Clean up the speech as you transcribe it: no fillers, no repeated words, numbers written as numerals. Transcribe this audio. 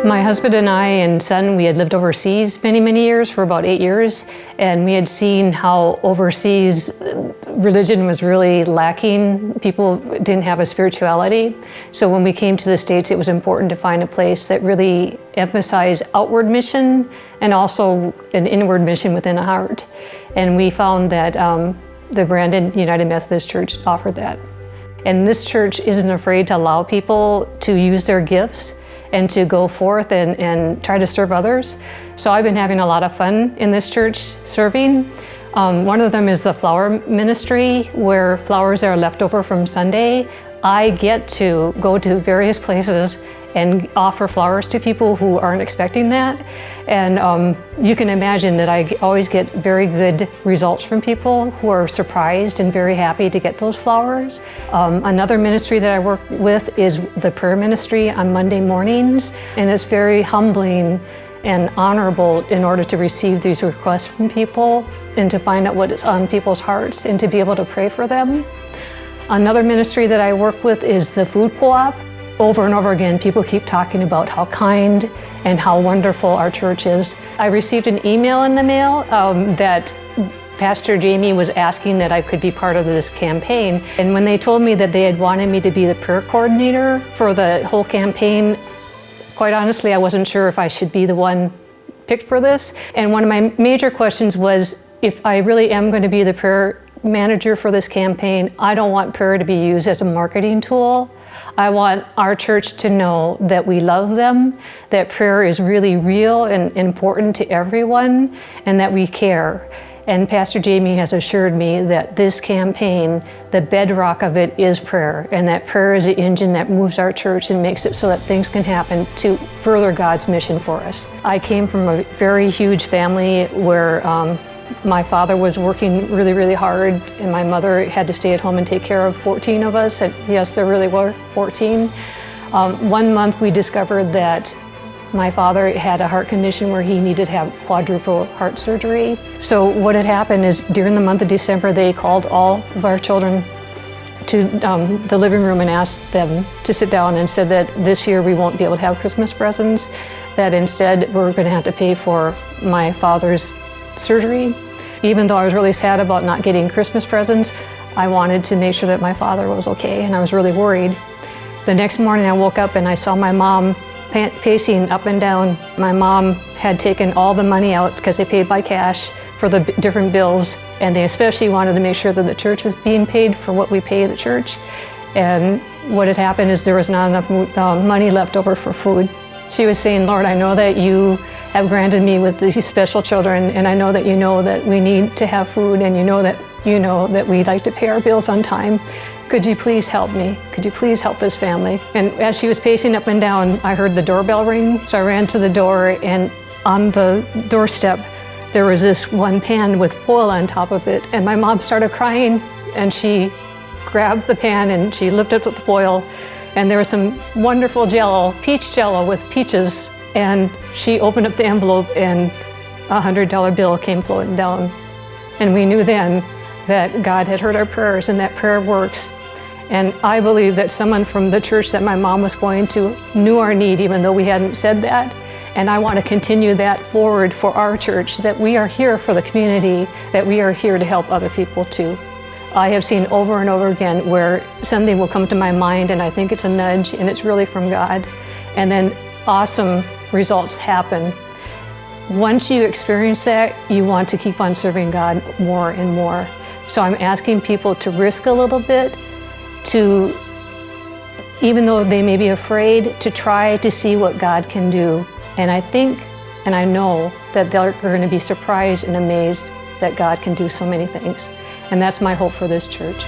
My husband and I and son, we had lived overseas many years, for about 8 years, and we had seen how overseas religion was really lacking. People didn't have a spirituality. So when we came to the States, it was important to find a place that really emphasized outward mission and also an inward mission within a heart. And we found that the Brandon United Methodist Church offered that. And this church isn't afraid to allow people to use their gifts and to go forth and try to serve others. So I've been having a lot of fun in this church serving. One of them is the flower ministry, where flowers that are left over from Sunday, I get to go to various places and offer flowers to people who aren't expecting that. And you can imagine that I always get very good results from people who are surprised and very happy to get those flowers. Another ministry that I work with is the prayer ministry on Monday mornings, and it's very humbling and honorable in order to receive these requests from people and to find out what is on people's hearts and to be able to pray for them. Another ministry that I work with is the food co-op. Over and over again, people keep talking about how kind and how wonderful our church is. I received an email in the mail that Pastor Jamie was asking that I could be part of this campaign. And when they told me that they had wanted me to be the prayer coordinator for the whole campaign, quite honestly, I wasn't sure if I should be the one picked for this. And one of my major questions was, if I really am going to be the prayer manager for this campaign, I don't want prayer to be used as a marketing tool. I want our church to know that we love them, that prayer is really real and important to everyone, and that we care. And Pastor Jamie has assured me that this campaign, the bedrock of it is prayer, and that prayer is the engine that moves our church and makes it so that things can happen to further God's mission for us. I came from a very huge family where my father was working really hard, and my mother had to stay at home and take care of 14 of us. And yes, there really were 14. 1 month we discovered that my father had a heart condition where he needed to have quadruple heart surgery. So what had happened is, during the month of December, they called all of our children to the living room and asked them to sit down, and said that this year we won't be able to have Christmas presents, that instead we're going to have to pay for my father's surgery. Even though I was really sad about not getting Christmas presents, I wanted to make sure that my father was okay, and I was really worried. The next morning I woke up and I saw my mom pacing up and down. My mom had taken all the money out, because they paid by cash, for the different bills, and they especially wanted to make sure that the church was being paid for what we pay the church. And what had happened is there was not enough money left over for food. She was saying, "Lord, I know that you have granted me with these special children, and I know that you know that we need to have food, and you know that we like to pay our bills on time. Could you please help me? Could you please help this family?" And as she was pacing up and down, I heard the doorbell ring. So I ran to the door, and on the doorstep, there was this one pan with foil on top of it. And my mom started crying, and she grabbed the pan and she lifted up the foil, and there was some wonderful jello, peach jello with peaches. And she opened up the envelope, and a $100 bill came floating down. And we knew then that God had heard our prayers, and that prayer works. And I believe that someone from the church that my mom was going to knew our need, even though we hadn't said that. And I want to continue that forward for our church, that we are here for the community, that we are here to help other people too. I have seen over and over again where something will come to my mind, and I think it's a nudge, and it's really from God. And then awesome results happen. Once you experience that, you want to keep on serving God more and more. So I'm asking people to risk a little bit, to, even though they may be afraid, to try to see what God can do. And I think, and I know that they're going to be surprised and amazed that God can do so many things. And that's my hope for this church.